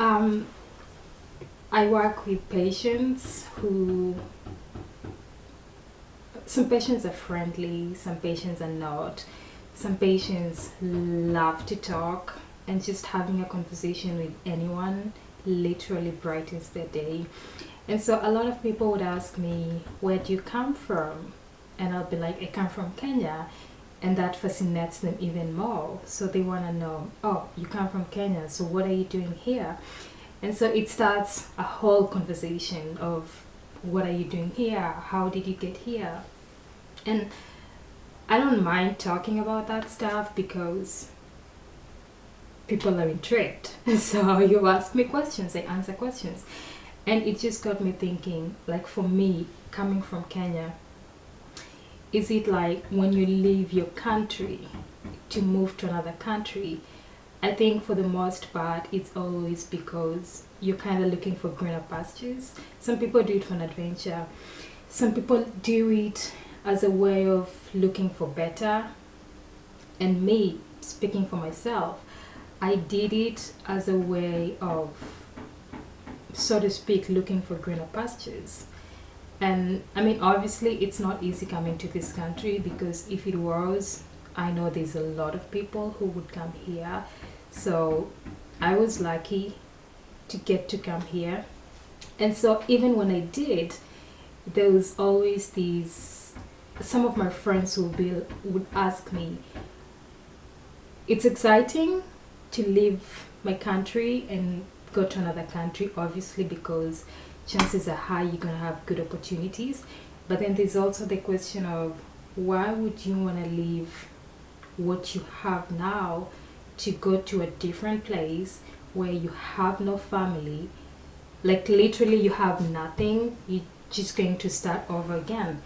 Um, I work with patients who, some patients are friendly, some patients are not. Some patients love to talk, and just having a conversation with anyone literally brightens their day. And so a lot of people would ask me, where do you come from? And I'll be like, I come from Kenya. And that fascinates them even more. So they want to know, oh, you come from Kenya, so what are you doing here? And so it starts a whole conversation of, what are you doing here? How did you get here? And I don't mind talking about that stuff because people are intrigued. So you ask me questions, I answer questions. And it just got me thinking, like for me, coming from Kenya, is it like when you leave your country to move to another country? I think for the most part, it's always because you're kind of looking for greener pastures. Some people do it for an adventure. Some people do it as a way of looking for better. And me, speaking for myself, I did it as a way of, so to speak, looking for greener pastures. And I mean, obviously, it's not easy coming to this country, because if it was, I know there's a lot of people who would come here. So I was lucky to get to come here. And so even when I did, there was always these, some of my friends would ask me, it's exciting to leave my country and go to another country, obviously, because chances are high you're going to have good opportunities. But then there's also the question of, why would you want to leave what you have now to go to a different place where you have no family? Like literally you have nothing, you're just going to start over again.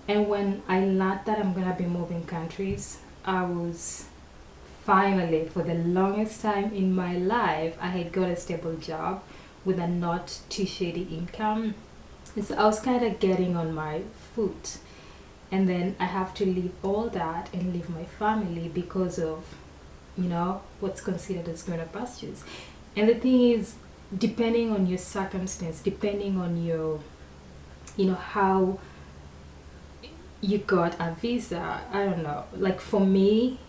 And when I learned that I'm going to be moving countries, I was finally, for the longest time in my life, I had got a stable job with a not too shady income. And so I was kind of getting on my foot. And then I have to leave all that and leave my family because of, what's considered as greener pastures. And the thing is, depending on your circumstance, depending on your, how you got a visa, I don't know. Like for me,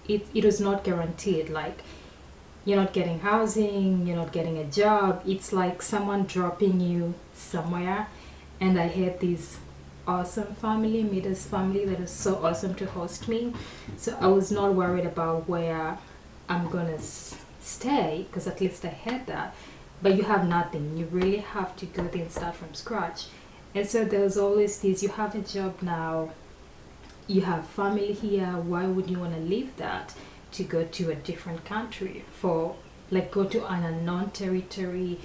it was not guaranteed. Like, you're not getting housing, you're not getting a job. It's like someone dropping you somewhere. And I had this awesome family, Mida's family, that was so awesome to host me. So I was not worried about where I'm gonna stay, because at least I had that. But you have nothing. You really have to go there and start from scratch. And so there's always this, you have a job now, you have family here, why would you want to leave that to go to a different country, for like go to an unknown territory?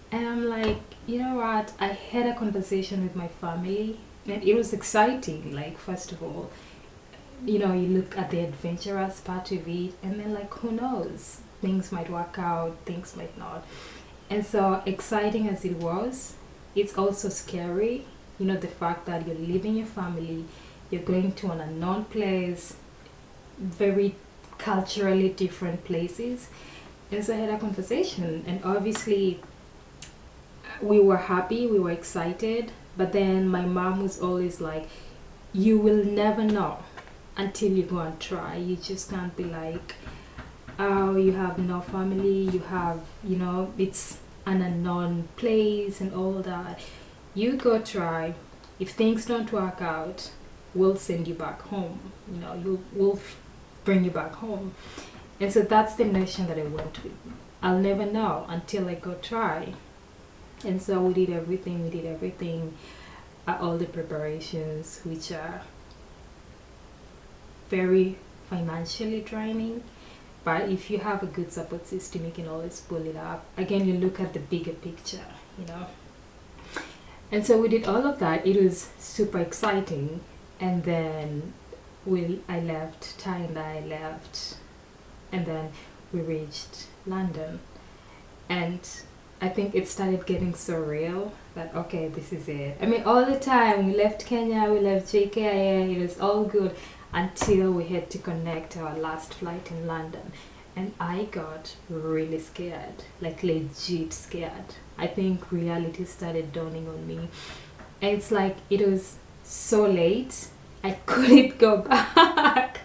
And I'm like, you know what, I had a conversation with my family, and it was exciting. Like, first of all, you look at the adventurous part of it, and then like, who knows, things might work out, things might not. And so exciting as it was, it's also scary, the fact that you're leaving your family, you're going to an unknown place, very culturally different places. And so I had a conversation, and obviously we were happy, we were excited, but then my mom was always like, you will never know until you go and try. You just can't be like, oh, you have no family, you have, it's an unknown place and all that. You go try. If things don't work out, we'll send you back home. We'll bring you back home. And so that's the notion that I went with. I'll never know until I go try. And so we did everything, all the preparations, which are very financially draining. But if you have a good support system, you can always pull it up. Again, you look at the bigger picture. And so we did all of that. It was super exciting. And then I left, Ty and I left, and then we reached London. And I think it started getting so real that, okay, this is it. I mean, all the time, we left Kenya, we left JKIA, it was all good until we had to connect our last flight in London. and I got really scared, like legit scared. I think reality started dawning on me. And it's like it was so late, I couldn't go back.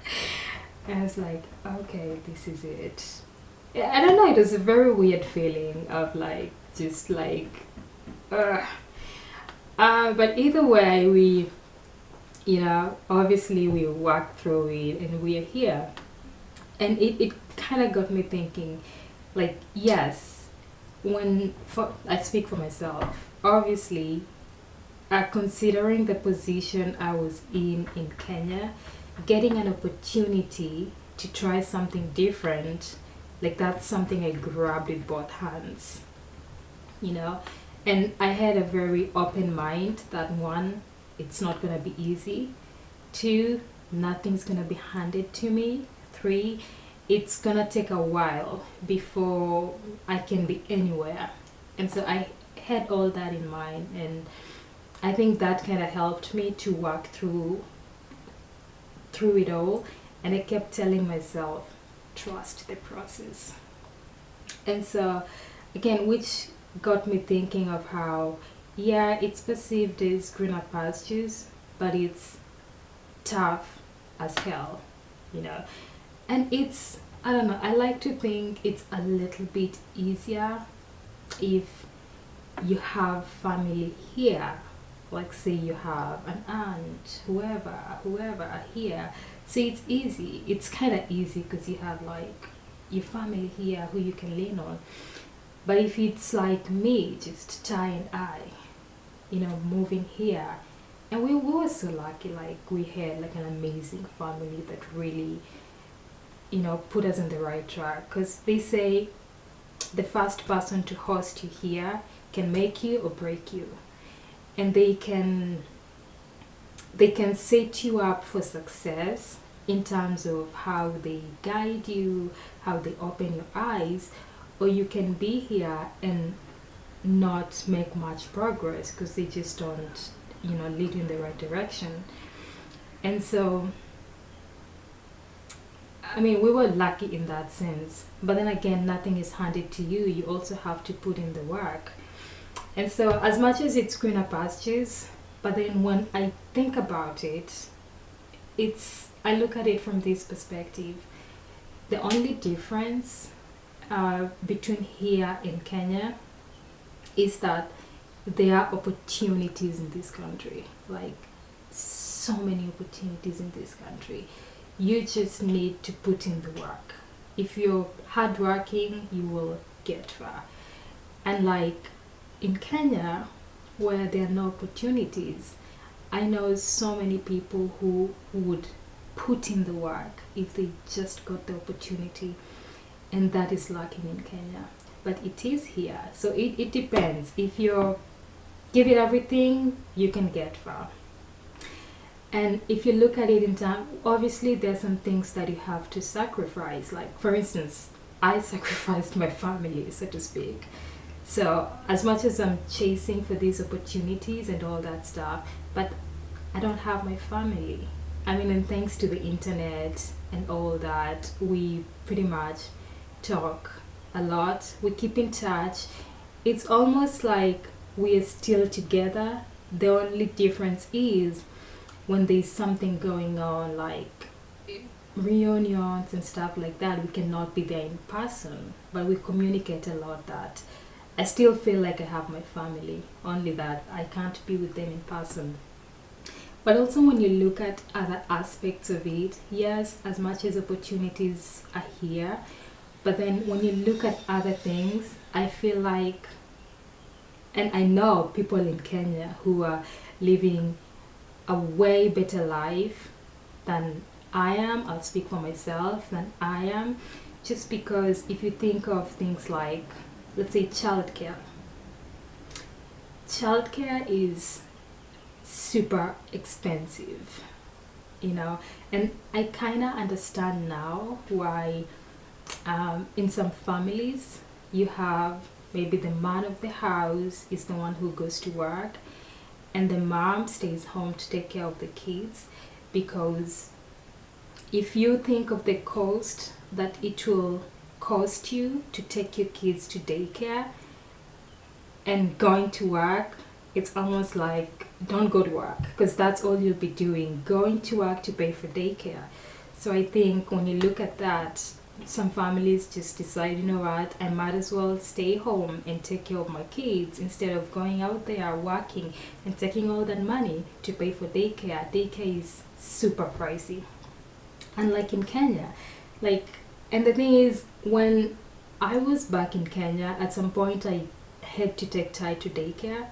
And I was like, okay, this is it. Yeah, I don't know, it was a very weird feeling of like, just like, uh, but either way, obviously we worked through it and we are here. And it kind of got me thinking, like, yes, I speak for myself, obviously, considering the position I was in Kenya, getting an opportunity to try something different, like that's something I grabbed with both hands, you know. And I had a very open mind that one, it's not gonna be easy. Two, nothing's gonna be handed to me. Three, it's gonna take a while before I can be anywhere. And so I had all that in mind, and I think that kind of helped me to work through it all. And I kept telling myself, trust the process. And so again, which got me thinking of how, yeah, it's perceived as greener pastures, but it's tough as hell, you know. And it's, I don't know, I like to think it's a little bit easier if you have family here, like say you have an aunt, whoever are here. So it's easy, it's kind of easy because you have like your family here who you can lean on. But if it's like me, just Ty and I, moving here, and we were so lucky, like we had like an amazing family that really, put us on the right track. Because they say the first person to host you here can make you or break you, and they can set you up for success in terms of how they guide you, how they open your eyes, or you can be here and not make much progress because they just don't, lead you in the right direction. And so, I mean, we were lucky in that sense. But then again, nothing is handed to you. You also have to put in the work. And so, as much as it's greener pastures, but then when I think about it, I look at it from this perspective. The only difference between here and Kenya is that there are opportunities in this country, like so many opportunities in this country. You just need to put in the work. If you're hardworking, you will get far. And like in Kenya, where there are no opportunities, I know so many people who would put in the work if they just got the opportunity, and that is lacking in Kenya. But it is here, so it depends. If you give it everything, you can get far. And if you look at it in time, obviously there's some things that you have to sacrifice. Like for instance, I sacrificed my family, so to speak. So as much as I'm chasing for these opportunities and all that stuff, but I don't have my family. I mean, and thanks to the internet and all that, we pretty much talk a lot. We keep in touch. It's almost like we are still together. The only difference is when there's something going on, like reunions and stuff like that, we cannot be there in person, but we communicate a lot. That I still feel like I have my family, only that I can't be with them in person. But also, when you look at other aspects of it, yes, as much as opportunities are here, but then when you look at other things, I feel like, and I know people in Kenya who are living a way better life than I am. I'll speak for myself, than I am, just because if you think of things like, let's say, childcare. Childcare is super expensive, and I kind of understand now why in some families you have maybe the man of the house is the one who goes to work and the mom stays home to take care of the kids, because if you think of the cost that it will cost you to take your kids to daycare and going to work, it's almost like don't go to work because that's all you'll be doing, going to work to pay for daycare. So I think when you look at that, some families just decide, you know what, I might as well stay home and take care of my kids instead of going out there working and taking all that money to pay for daycare. Daycare is super pricey. Unlike in Kenya, like, and the thing is, when I was back in Kenya, at some point I had to take Ty to daycare.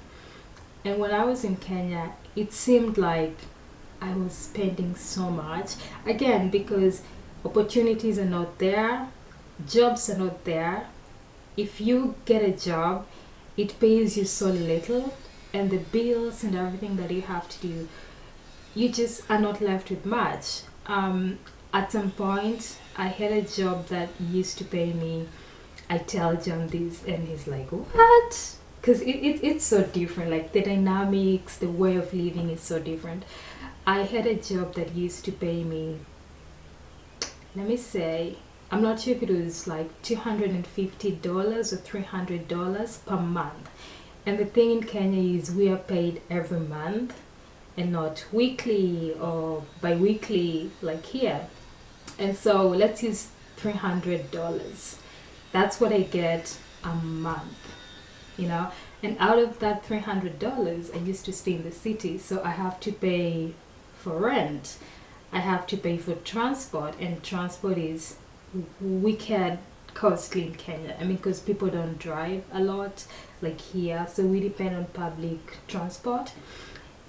And when I was in Kenya, it seemed like I was spending so much. Again, because opportunities are not there, jobs are not there. If you get a job, it pays you so little, and the bills and everything that you have to do, you just are not left with much. At some point, I had a job that used to pay me. I tell John this, and he's like, "What?" Because it's so different. Like the dynamics, the way of living is so different. I had a job that used to pay me, let me say, I'm not sure if it was like $250 or $300 per month. And the thing in Kenya is we are paid every month and not weekly or bi-weekly like here. And so let's use $300. That's what I get a month, you know. And out of that $300, I used to stay in the city, so I have to pay for rent. I have to pay for transport, and transport is wicked costly in Kenya. I mean, because people don't drive a lot like here, so we depend on public transport,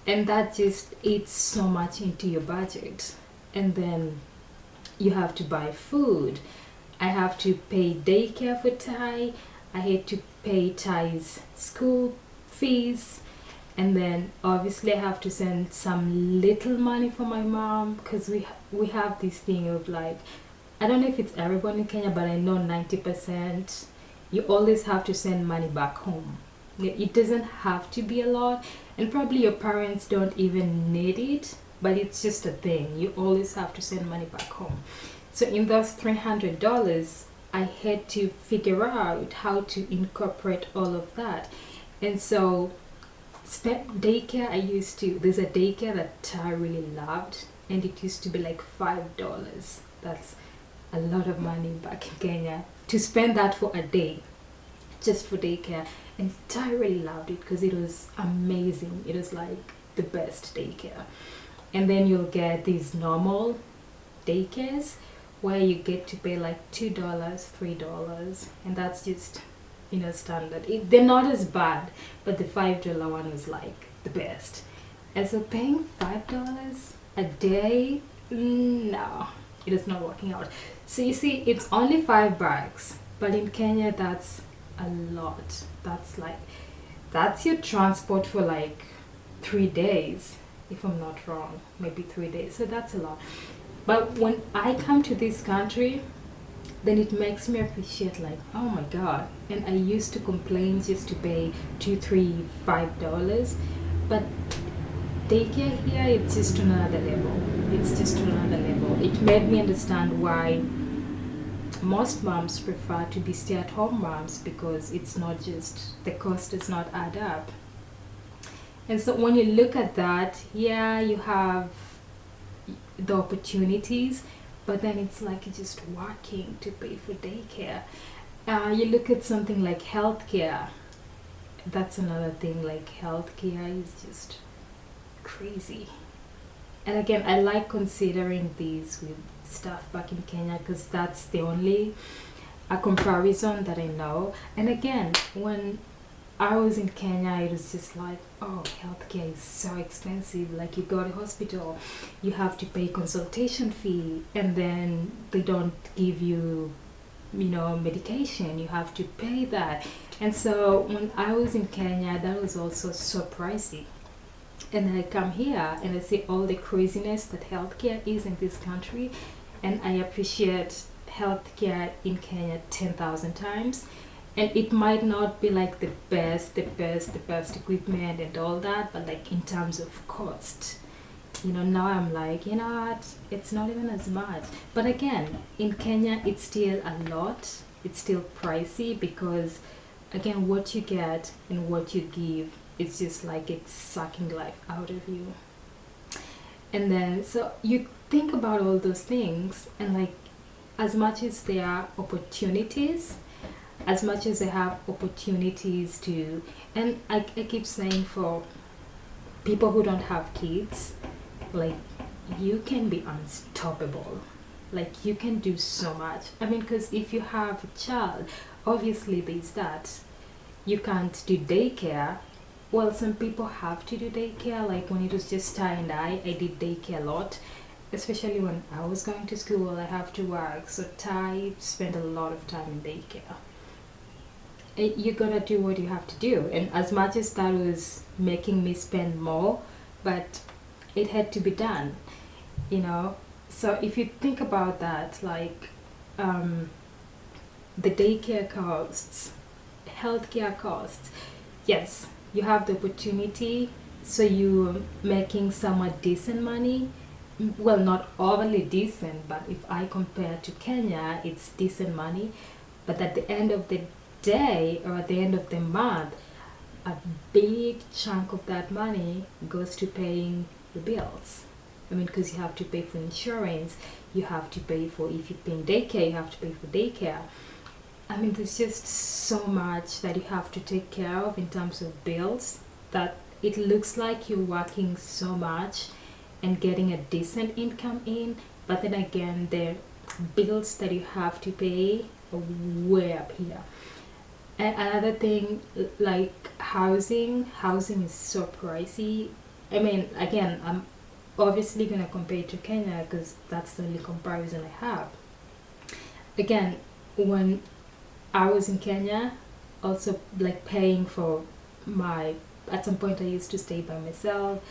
and that just eats so much into your budget. And then you have to buy food. I have to pay daycare for Ty. I had to pay Ty's school fees, and then obviously I have to send some little money for my mom because we have this thing of like, I don't know if it's everyone in Kenya, but I know 90% you always have to send money back home. It doesn't have to be a lot, and probably your parents don't even need it, but it's just a thing. You always have to send money back home. So in those $300, I had to figure out how to incorporate all of that. And so daycare, there's a daycare that I really loved, and it used to be like $5. That's a lot of money back in Kenya to spend that for a day just for daycare. And I really loved it because it was amazing. It was like the best daycare. And then you'll get these normal daycares where you get to pay like $2, $3, and that's just, you know, standard. They're not as bad, but the $5 one was like the best. And so paying $5 a day, no, it is not working out. So you see, it's only $5, but in Kenya that's a lot. That's your transport for like 3 days, if I'm not wrong, maybe 3 days. So that's a lot. But when I come to this country, then it makes me appreciate like, oh my god. And I used to complain just to pay $2, $3, $5, but daycare here, it's just another level. It's just another level. It made me understand why most moms prefer to be stay-at-home moms, because it's not just, the cost does not add up. And so when you look at that, yeah, you have the opportunities, but then it's like you're just working to pay for daycare. You look at something like healthcare. That's another thing. Like healthcare is just crazy. And again, I like considering these with stuff back in Kenya because that's the only a comparison that I know. And again, when I was in Kenya, it was just like, oh, healthcare is so expensive. Like you go to hospital, you have to pay consultation fee, and then they don't give you, you know, medication. You have to pay that. And so when I was in Kenya, that was also so pricey. And then I come here and I see all the craziness that healthcare is in this country, and I appreciate healthcare in Kenya 10,000 times. And it might not be like the best equipment and all that, but like in terms of cost, you know, now I'm like, you know what, it's not even as much. But again, in Kenya, it's still a lot. it's still pricey because, again, what you get and what you give, it's just like it's sucking life out of you. And then, so you think about all those things, and like, as much as there are opportunities, as much as they have opportunities to, and I keep saying for people who don't have kids, like, you can be unstoppable. Like, you can do so much. I mean, because if you have a child, obviously there's that. You can't do daycare. Well, some people have to do daycare. Like when it was just Ty and I did daycare a lot, especially when I was going to school. I have to work, so Ty spent a lot of time in daycare. You gotta do what you have to do, and as much as that was making me spend more, but it had to be done, you know. So if you think about that, like, the daycare costs, healthcare costs, yes, you have the opportunity, so you're making somewhat decent money. Well, not overly decent, but if I compare to Kenya, it's decent money. But at the end of the day, or at the end of the month, a big chunk of that money goes to paying the bills. I mean, because you have to pay for insurance, you have to pay for, if you're paying daycare, you have to pay for daycare. I mean, there's just so much that you have to take care of in terms of bills, that it looks like you're working so much and getting a decent income in, but then again, the bills that you have to pay are way up here. And another thing, like housing is so pricey. I mean, again, I'm obviously gonna compare it to Kenya because that's the only comparison I have. Again, when I was in Kenya, also like paying for my, at some point I used to stay by myself,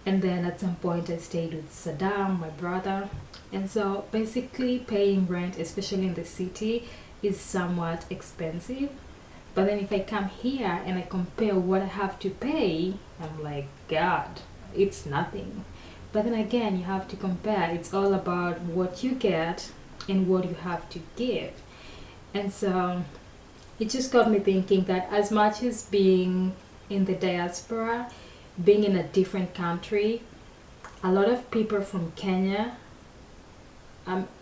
and then at some point I stayed with Saddam, my brother. And so basically paying rent, especially in the city, is somewhat expensive. But then if I come here and I compare what I have to pay, I'm like, God, it's nothing. But then again, you have to compare. It's all about what you get and what you have to give. And so it just got me thinking that as much as being in the diaspora, being in a different country, a lot of people from Kenya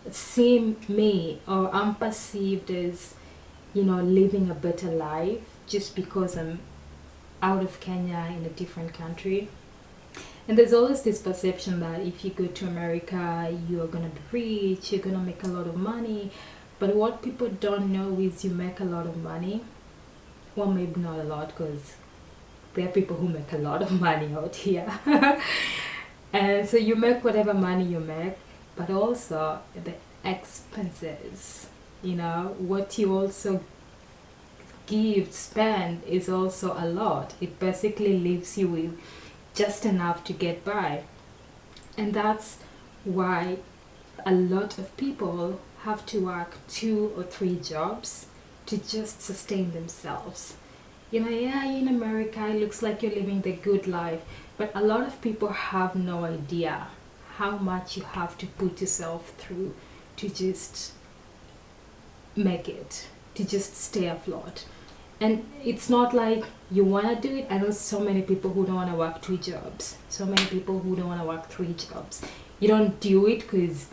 see me, or I'm perceived as, you know, living a better life just because I'm out of Kenya in a different country. And there's always this perception that if you go to America, you're gonna be rich, you're gonna make a lot of money. But what people don't know is you make a lot of money. Well, maybe not a lot, because there are people who make a lot of money out here. And so you make whatever money you make, but also the expenses, you know, what you also give, spend is also a lot. It basically leaves you with just enough to get by. And that's why a lot of people have to work 2 or 3 jobs to just sustain themselves. You know, yeah, in America, it looks like you're living the good life, but a lot of people have no idea how much you have to put yourself through to just make it, to just stay afloat. And it's not like you want to do it. I know so many people who don't want to work 2 jobs, so many people who don't want to work 3 jobs. You don't do it because,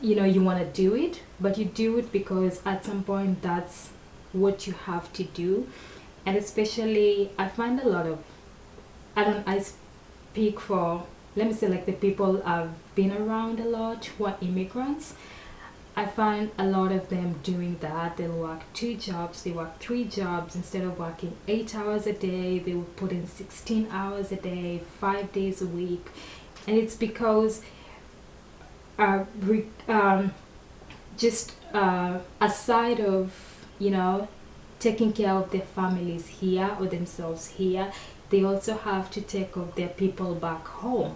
you know, you want to do it, but you do it because at some point that's what you have to do. And especially, I find a lot of, I speak for, let me say, like the people I've been around a lot who are immigrants. I find a lot of them doing that. They'll work 2 jobs, they work 3 jobs. Instead of working 8 hours a day, they will put in 16 hours a day, 5 days a week. And it's because aside of, you know, taking care of their families here or themselves here, they also have to take care of their people back home.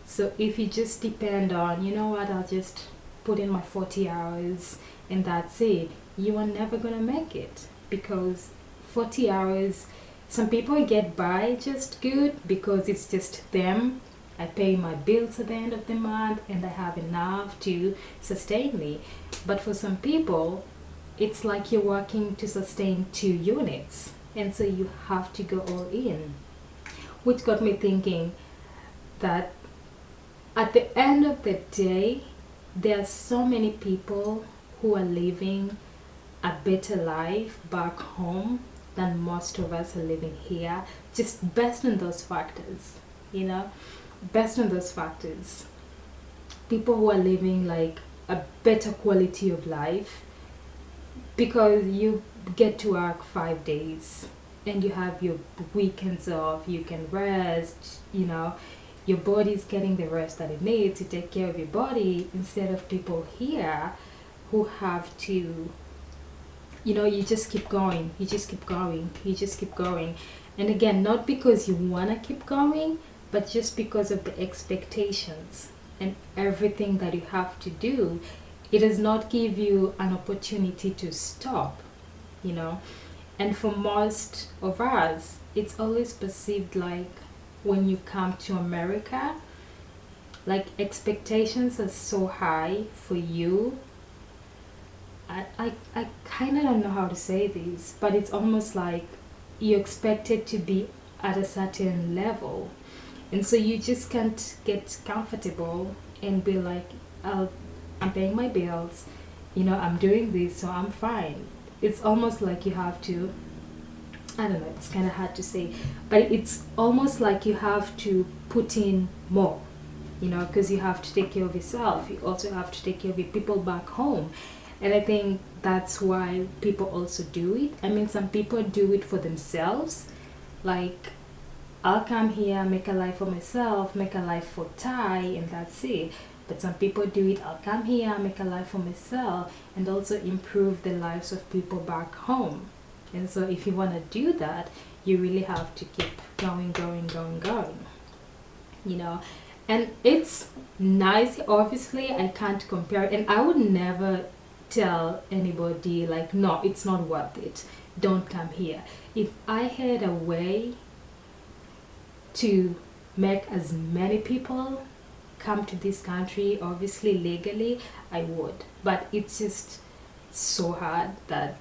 So if you just depend on, you know what, I'll just put in my 40 hours and that's it, you are never gonna make it. Because 40 hours, some people get by just good because it's just them. I pay my bills at the end of the month and I have enough to sustain me. But for some people, it's like you're working to sustain 2 units, and so you have to go all in, which got me thinking that at the end of the day, there are so many people who are living a better life back home than most of us are living here, just based on those factors, you know, based on those factors. People who are living like a better quality of life because you get to work 5 days and you have your weekends off, you can rest, you know, your body's getting the rest that it needs to take care of your body, instead of people here who have to, you know, you just keep going, you just keep going, you just keep going. And again, not because you want to keep going, but just because of the expectations and everything that you have to do. It does not give you an opportunity to stop, you know. And for most of us, it's always perceived like when you come to America, like expectations are so high for you. I kind of don't know how to say this, but it's almost like you're expected to be at a certain level. And so you just can't get comfortable and be like, I'm paying my bills, you know, I'm doing this, so I'm fine. It's almost like you have to, I don't know, it's kind of hard to say, but it's almost like you have to put in more, you know, because you have to take care of yourself. You also have to take care of your people back home. And I think that's why people also do it. I mean, some people do it for themselves. Like, I'll come here, make a life for myself, make a life for Ty, and that's it. But some people do it, I'll come here, make a life for myself, and also improve the lives of people back home. And so if you want to do that, you really have to keep going, you know. And it's nice, obviously, I can't compare it. And I would never tell anybody, like, no, it's not worth it, don't come here. If I had a way to make as many people come to this country, obviously legally, I would. But it's just so hard that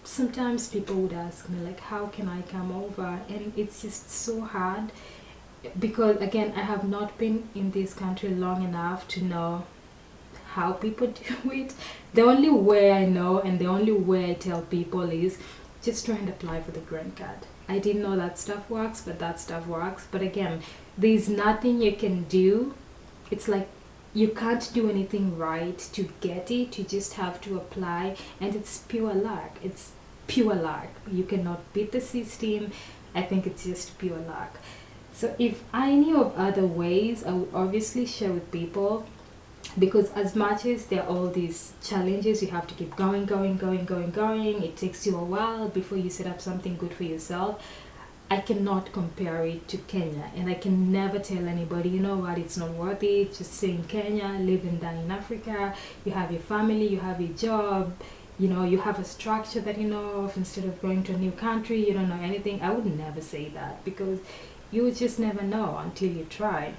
sometimes people would ask me, like, how can I come over? And it's just so hard because, again, I have not been in this country long enough to know how people do it. The only way I know and the only way I tell people is just try and apply for the green card. I didn't know that stuff works, but that stuff works. But again, there's nothing you can do. It's like you can't do anything right to get it. You just have to apply, and it's pure luck. It's pure luck. You cannot beat the system. I think it's just pure luck. So if I knew of other ways, I would obviously share with people, because as much as there are all these challenges, you have to keep going. It takes you a while before you set up something good for yourself. I cannot compare it to Kenya, and I can never tell anybody, you know what, it's not worth it, just stay in Kenya, live and die in Africa, you have your family, you have your job, you know, you have a structure that you know of, instead of going to a new country, you don't know anything. I would never say that, because you would just never know until you try.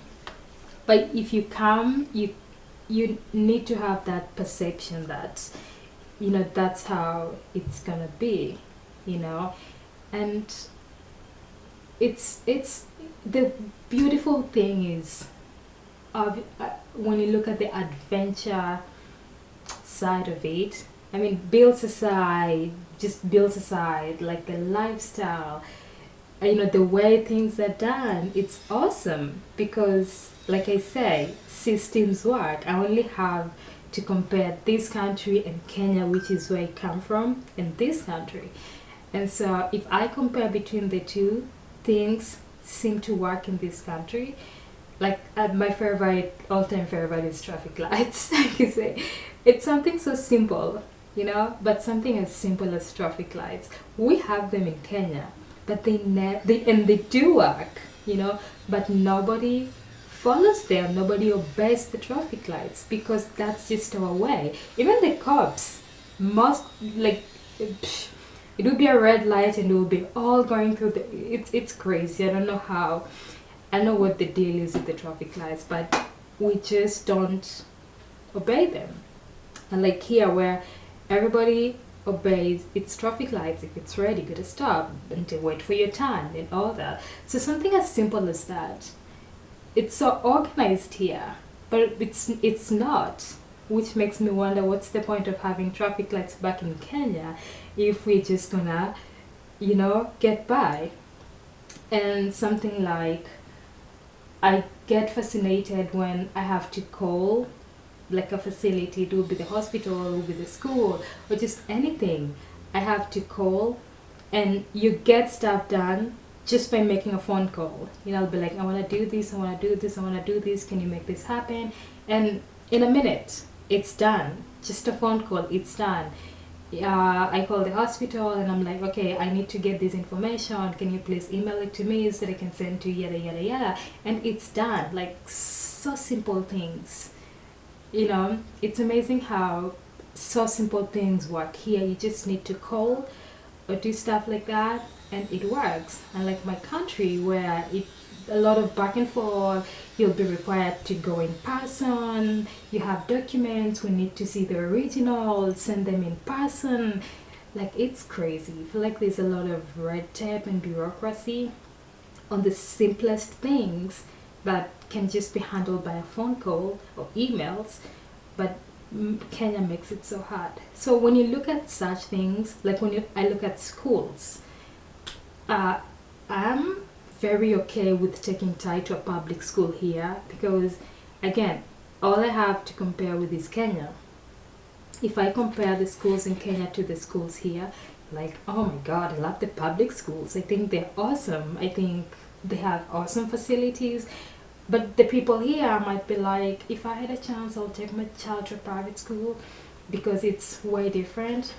But if you come, you need to have that perception that, you know, that's how it's gonna be, you know. And it's the beautiful thing is, when you look at the adventure side of it, I mean, bills aside, like the lifestyle, you know, the way things are done, it's awesome. Because, like I say, systems work. I only have to compare this country and Kenya, which is where I come from, and this country. And so if I compare between the two, things seem to work in this country. Like, my favorite, all-time favorite is traffic lights. I can say it's something so simple, you know, but something as simple as traffic lights, we have them in Kenya, but they do work, you know, but nobody follows them, nobody obeys the traffic lights, because that's just our way. Even the cops, most, like, it would be a red light and it would be all going through it's crazy. I don't know how, I don't know what the deal is with the traffic lights, but we just don't obey them. And like here, where everybody obeys its traffic lights. If it's red, you gotta stop and to wait for your turn and all that. So something as simple as that. It's so organized here, but it's not, which makes me wonder what's the point of having traffic lights back in Kenya if we're just gonna, get by. And something like, I get fascinated when I have to call like a facility. It will be the hospital, it will be the school, or just anything. I have to call, and you get stuff done just by making a phone call. I'll be like, I want to do this, I want to do this, I want to do this, can you make this happen? And in a minute it's done. Just a phone call, it's done. I call the hospital and I'm like, okay, I need to get this information, can you please email it to me so that I can send to yada yada yada, and it's done. Like, so simple things. It's amazing how so simple things work here. You just need to call or do stuff like that and it works. Unlike my country where a lot of back and forth, you'll be required to go in person, you have documents, we need to see the original, send them in person. Like, it's crazy. I feel like there's a lot of red tape and bureaucracy on the simplest things that can just be handled by a phone call or emails, but Kenya makes it so hard. So when you look at such things, like I look at schools, I'm very okay with taking Thai to a public school here because, again, all I have to compare with is Kenya. If I compare the schools in Kenya to the schools here, like, oh my god, I love the public schools. I think they're awesome. I think they have awesome facilities. But the people here might be like, if I had a chance, I'll take my child to a private school because it's way different.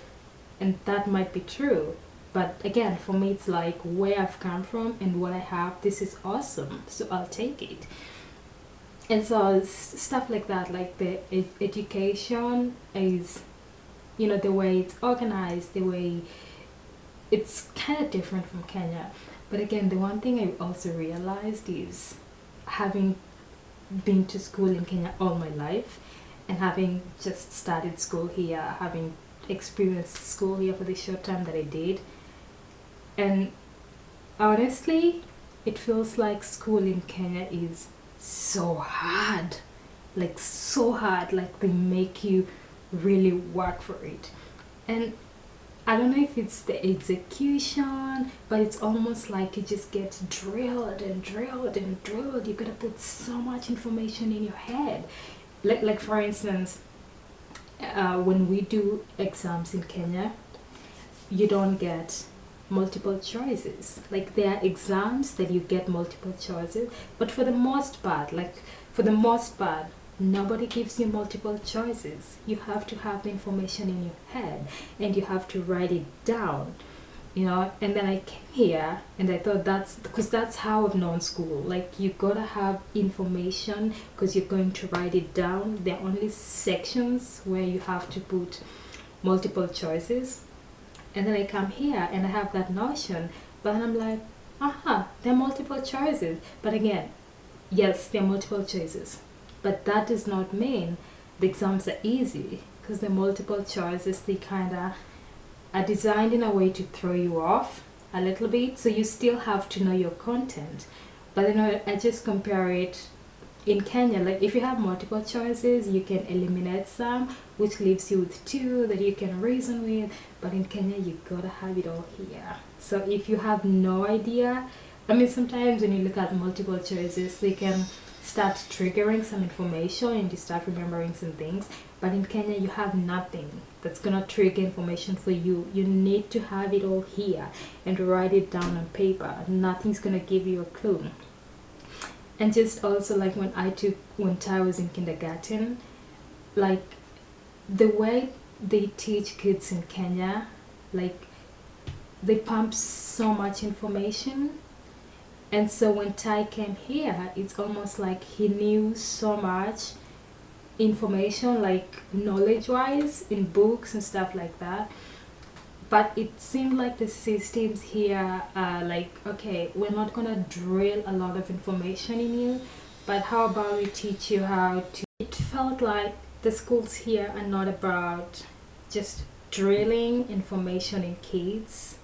And that might be true. But again, for me, it's like where I've come from and what I have, this is awesome. So I'll take it. And so stuff like that, like the education is, the way it's organized, the way it's kind of different from Kenya. But again, the one thing I also realized is, having been to school in Kenya all my life and having just started school here, having experienced school here for the short time that I did, and honestly, it feels like school in Kenya is so hard. Like, so hard. Like, they make you really work for it. And I don't know if it's the execution, but it's almost like you just get drilled and drilled and drilled. You gotta put so much information in your head. Like for instance, when we do exams in Kenya, you don't get multiple choices. Like, there are exams that you get multiple choices, but for the most part, nobody gives you multiple choices. You have to have the information in your head and you have to write it down, and then I came here and I thought that's how I've known school. Like, you gotta have information because you're going to write it down. There are only sections where you have to put multiple choices, and then I come here and I have that notion, but then I'm like, there are multiple choices. But again, yes, there are multiple choices, but that does not mean the exams are easy, because the multiple choices, they kind of are designed in a way to throw you off a little bit, so you still have to know your content. But I just compare it in Kenya. Like, if you have multiple choices, you can eliminate some, which leaves you with two that you can reason with. But in Kenya, you gotta have it all here. So if you have no idea, sometimes when you look at multiple choices, they can start triggering some information and you start remembering some things. But in Kenya, you have nothing that's gonna trigger information for you. You need to have it all here and write it down on paper. Nothing's gonna give you a clue. And just also, like, when Thai was in kindergarten, like, the way they teach kids in Kenya, like, they pump so much information. And so when Thai came here, it's almost like he knew so much information, like knowledge-wise, in books and stuff like that. But it seemed like the systems here are like, okay, we're not gonna drill a lot of information in you, but how about we teach you how to... It felt like the schools here are not about just drilling information in kids,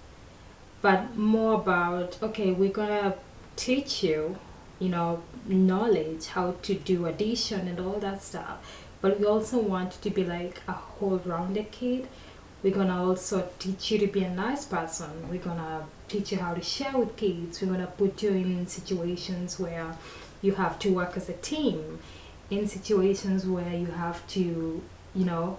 but more about, okay, we're gonna teach you, knowledge, how to do addition and all that stuff. But we also want to be like a whole rounded kid. We're gonna also teach you to be a nice person. We're gonna teach you how to share with kids. We're gonna put you in situations where you have to work as a team, in situations where you have to,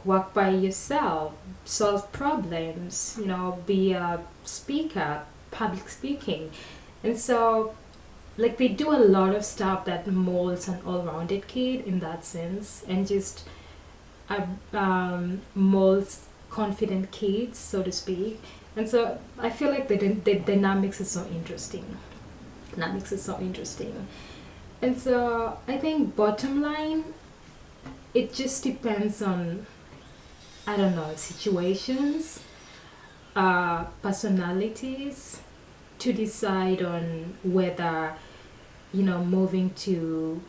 work by yourself, solve problems, be a speaker, public speaking. And so, like, they do a lot of stuff that molds an all-rounded kid in that sense, and just molds confident kids, so to speak. And so I feel like the dynamics is so interesting. And so I think bottom line, it just depends on, I don't know, situations, personalities, to decide on whether, moving to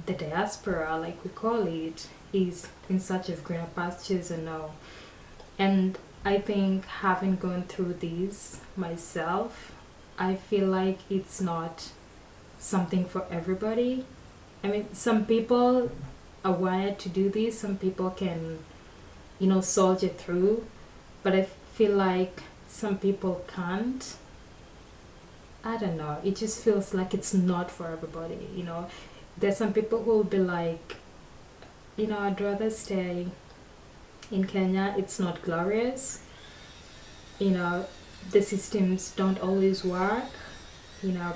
the diaspora, like we call it, is in search of greener pastures or no. And I think, having gone through these myself, I feel like it's not something for everybody. I mean, some people are wired to do this, some people can, soldier through, but I feel like some people can't. I don't know, it just feels like it's not for everybody. There's some people who will be like, I'd rather stay in Kenya. It's not glorious, the systems don't always work,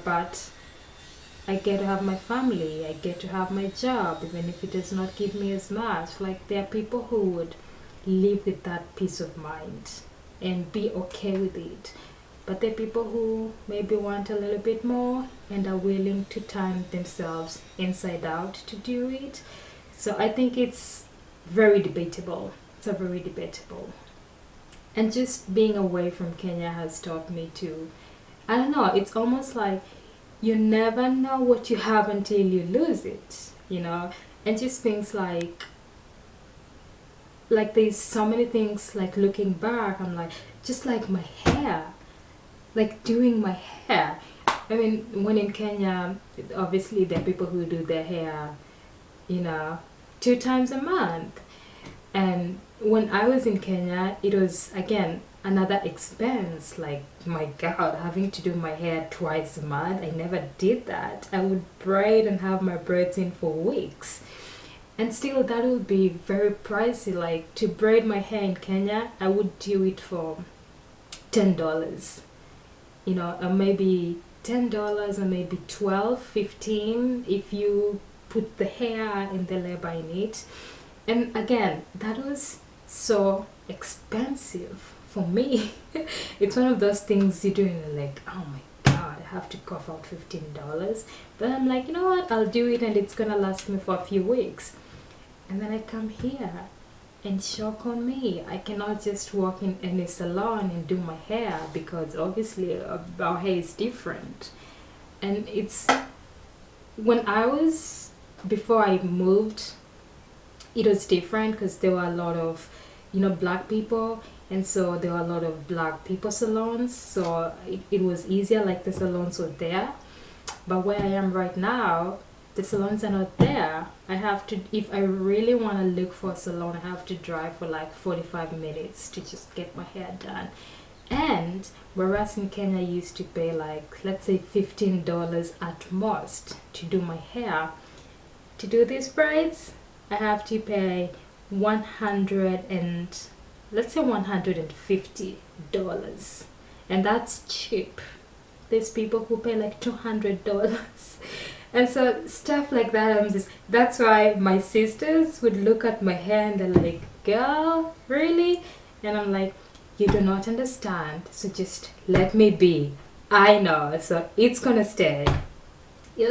but I get to have my family, I get to have my job, even if it does not give me as much. Like, there are people who would live with that peace of mind and be okay with it. But there are people who maybe want a little bit more and are willing to turn themselves inside out to do it. So I think it's very debatable. It's a very debatable. And just being away from Kenya has taught me to, I don't know, it's almost like you never know what you have until you lose it, and just things like there's so many things, like, looking back, I'm like, just like my hair, like doing my hair. I mean, when in Kenya, obviously there are people who do their hair, 2 times a month. And when I was in Kenya, it was, again, another expense. Like, my God, having to do my hair twice a month, I never did that. I would braid and have my braids in for weeks, and still that would be very pricey. Like, to braid my hair in Kenya, I would do it for $10, or maybe $10, or maybe 12, 15 if you put the hair and the labor in it. And again, that was so expensive for me. It's one of those things you do and you're like, oh my God, I have to cough out $15. But I'm like, you know what, I'll do it, and it's gonna last me for a few weeks. And then I come here, and shock on me, I cannot just walk in any salon and do my hair, because obviously our hair is different. And it's, when I was, before I moved, it was different, because there were a lot of, black people, and so there were a lot of black people salons, so it was easier, like the salons were there. But where I am right now, the salons are not there. I have to, if I really want to look for a salon, I have to drive for like 45 minutes to just get my hair done. And whereas in Kenya I used to pay, like, let's say $15 at most to do my hair, to do these braids I have to pay 100 and, let's say, $150, and that's cheap. There's people who pay like $200. And so stuff like that, that's why my sisters would look at my hair and they're like, girl, really? And I'm like, you do not understand, so just let me be. I know, so it's gonna stay.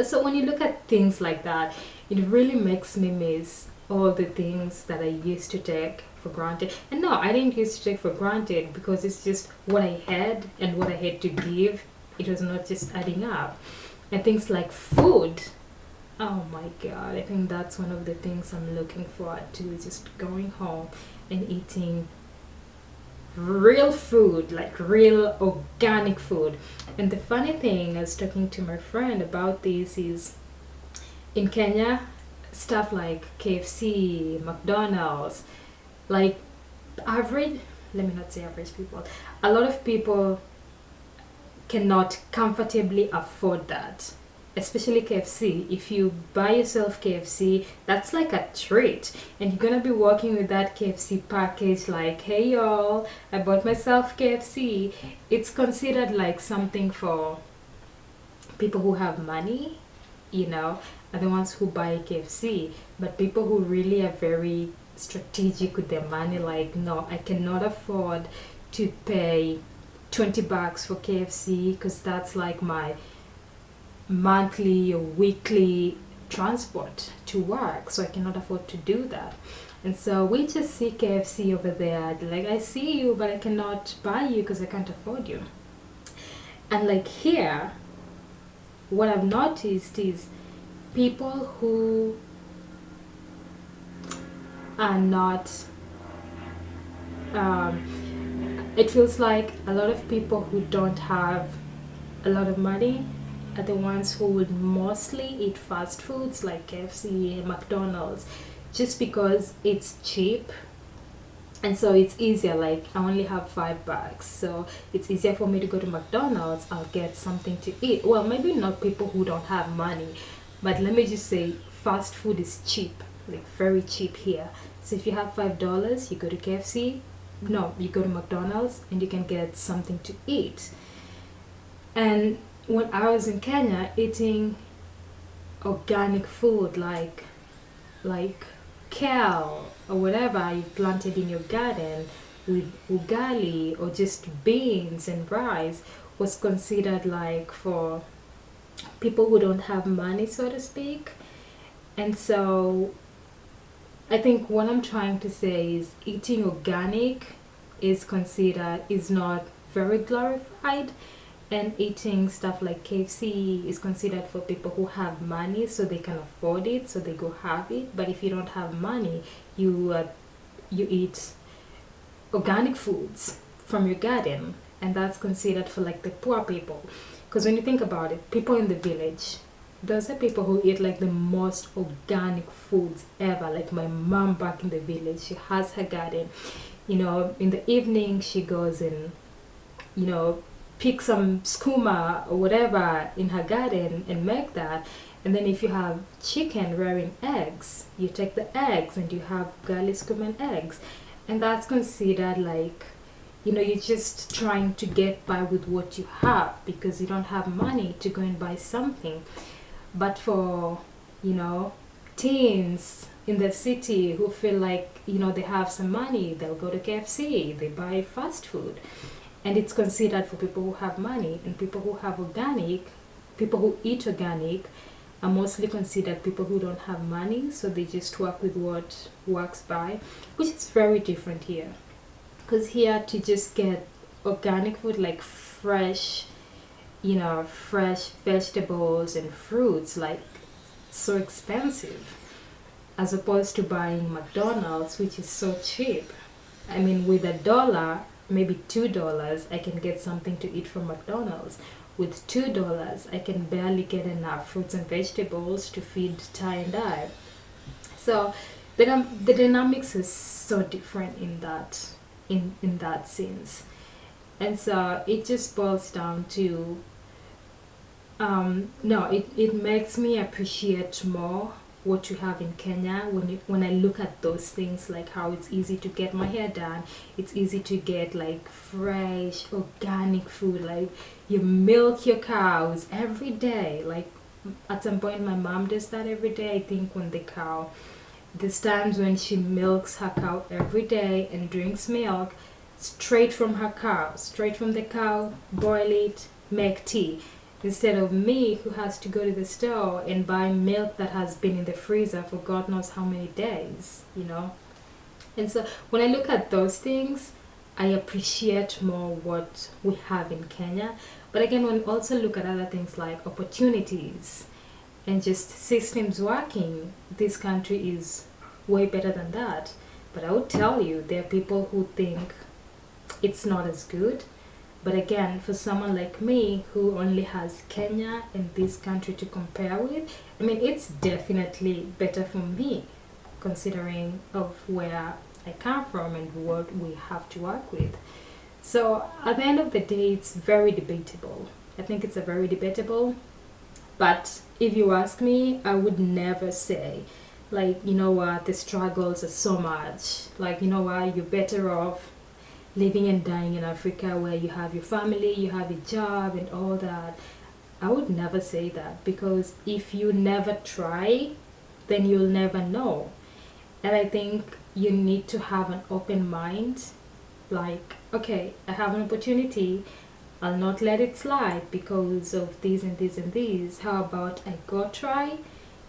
So when you look at things like that, it really makes me miss all the things that I used to take for granted. And no, I didn't used to take for granted, because it's just what I had and what I had to give. It was not just adding up. And things like food, oh my God, I think that's one of the things I'm looking forward to, just going home and eating real food, like real organic food. And the funny thing, I was talking to my friend about this, is in Kenya, stuff like KFC, McDonald's, like average, let me not say average people, a lot of people cannot comfortably afford that. Especially KFC. If you buy yourself KFC, that's like a treat. And you're gonna be walking with that KFC package like, hey y'all, I bought myself KFC. It's considered like something for people who have money, you know, are the ones who buy KFC. But people who really are very strategic with their money, like, no, I cannot afford to pay $20 for KFC because that's like my monthly or weekly transport to work, so I cannot afford to do that. And so we just see KFC over there, like, I see you, but I cannot buy you because I can't afford you. And like here, what I've noticed is people who are not, it feels like a lot of people who don't have a lot of money are the ones who would mostly eat fast foods like KFC and McDonald's, just because it's cheap. And so it's easier, like I only have $5, so it's easier for me to go to McDonald's. I'll get something to eat. Well, maybe not people who don't have money, but let me just say fast food is cheap, like very cheap here. So if you have $5, you go to KFC, no, you go to McDonald's and you can get something to eat. And when I was in Kenya eating organic food like kale or whatever you planted in your garden with ugali or just beans and rice, was considered like for people who don't have money, so to speak. And so I think what I'm trying to say is eating organic is not very glorified, and eating stuff like KFC is considered for people who have money, so they can afford it, so they go have it. But if you don't have money, you eat organic foods from your garden, and that's considered for like the poor people. Because when you think about it, people in the village, those are people who eat like the most organic foods ever. Like my mom back in the village, she has her garden. You know, in the evening she goes and, you know, pick some skuma or whatever in her garden and make that. And then if you have chicken rearing eggs, you take the eggs and you have garlic skuma and eggs. And that's considered like, you know, you're just trying to get by with what you have because you don't have money to go and buy something. But for, you know, teens in the city who feel like, you know, they have some money, they'll go to KFC, they buy fast food. And it's considered for people who have money. And people who have organic, people who eat organic, are mostly considered people who don't have money, so they just work with what works by, which is very different here. Because here, to just get organic food like fresh, you know, fresh vegetables and fruits, like, so expensive, as opposed to buying McDonald's, which is so cheap. I mean, with $1, maybe $2, I can get something to eat from McDonald's. With $2, I can barely get enough fruits and vegetables to feed Ty and I. So the dynamics is so different in that sense. And so it just boils down to, it makes me appreciate more what you have in Kenya when I look at those things, like how it's easy to get my hair done, it's easy to get like fresh organic food, like you milk your cows every day. Like at some point my mom does that every day. I think when there's times when she milks her cow every day and drinks milk straight from her cow, straight from the cow, boil it, make tea. Instead of me, who has to go to the store and buy milk that has been in the freezer for God knows how many days, you know. And so when I look at those things, I appreciate more what we have in Kenya. But again, when I also look at other things like opportunities and just systems working, this country is way better than that. But I would tell you, there are people who think it's not as good. But again, for someone like me who only has Kenya and this country to compare with, I mean, it's definitely better for me considering of where I come from and what we have to work with. So at the end of the day, it's very debatable. I think it's a very debatable. But if you ask me, I would never say, like, you know what, the struggles are so much. Like, you know what, you're better off living and dying in Africa where you have your family, you have a job, and all that. I would never say that because if you never try, then you'll never know. And I think you need to have an open mind. Like, okay, I have an opportunity. I'll not let it slide because of this and this and this. How about I go try?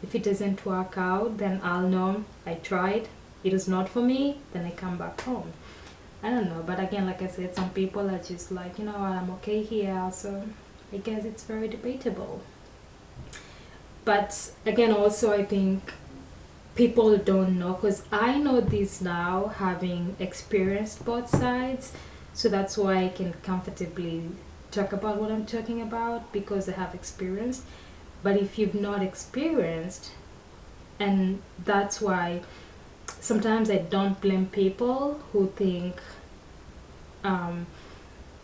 If it doesn't work out, then I'll know I tried. It is not for me, then I come back home. I don't know, but again, like I said, some people are just like, you know what, I'm okay here, so I guess it's very debatable. But again, also, I think people don't know because I know this now, having experienced both sides, so that's why I can comfortably talk about what I'm talking about because I have experience. But if you've not experienced, and that's why sometimes I don't blame people who think,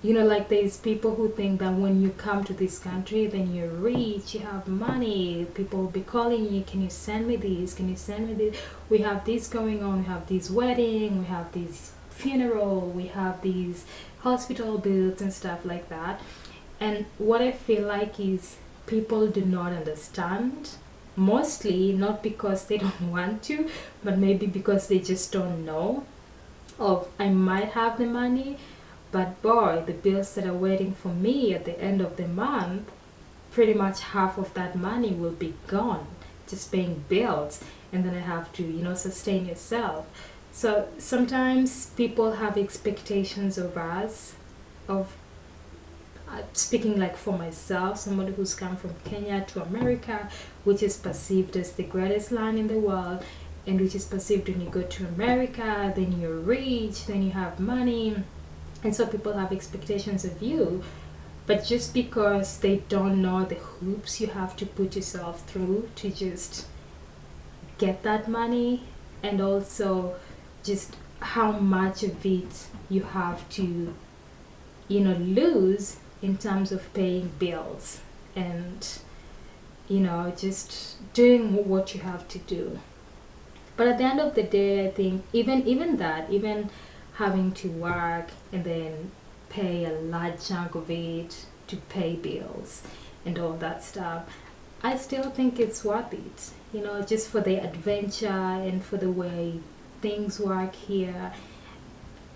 like there's people who think that when you come to this country, then you're rich, you have money, people will be calling you, can you send me this? Can you send me this? We have this going on, we have this wedding, we have this funeral, we have these hospital bills and stuff like that. And what I feel like is people do not understand, mostly not because they don't want to, but maybe because they just don't know of I might have the money, but boy, the bills that are waiting for me at the end of the month, pretty much half of that money will be gone just paying bills, and then I have to, sustain yourself. So sometimes people have expectations of us, of speaking like for myself, somebody who's come from Kenya to America, which is perceived as the greatest land in the world, and which is perceived when you go to America, then you're rich, then you have money, and so people have expectations of you. But just because they don't know the hoops you have to put yourself through to just get that money, and also just how much of it you have to, lose in terms of paying bills and, just doing what you have to do. But at the end of the day, I think even having to work and then pay a large chunk of it to pay bills and all that stuff, I still think it's worth it. Just for the adventure and for the way things work here.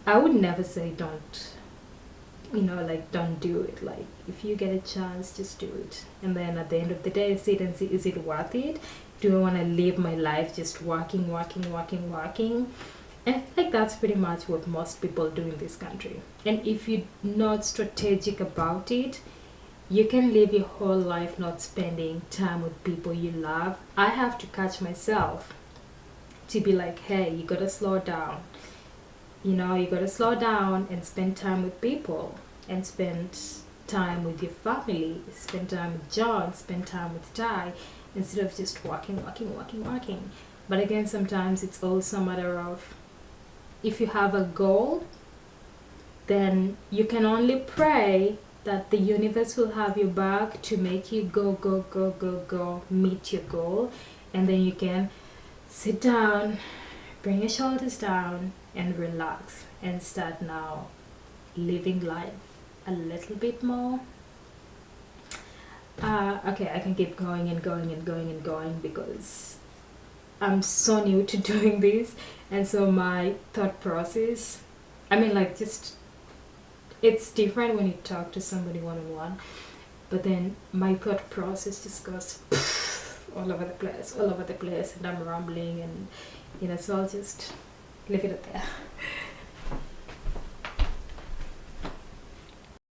I would never say don't, don't do it. Like, if you get a chance, just do it. And then at the end of the day, sit and see, is it worth it? Do I want to live my life just working? And I feel like that's pretty much what most people do in this country. And if you're not strategic about it, you can live your whole life not spending time with people you love. I have to catch myself to be like, hey, you gotta slow down. You gotta slow down and spend time with people, and spend time with your family, spend time with John, spend time with Ty, instead of just working. But again, sometimes it's also a matter of, if you have a goal, then you can only pray that the universe will have your back to make you go, meet your goal. And then you can sit down, bring your shoulders down, and relax, and start now living life a little bit more. Okay, I can keep going because I'm so new to doing this, and so my thought process, it's different when you talk to somebody one-on-one, but then my thought process just goes all over the place, and I'm rambling, and so I'll just leave it at there.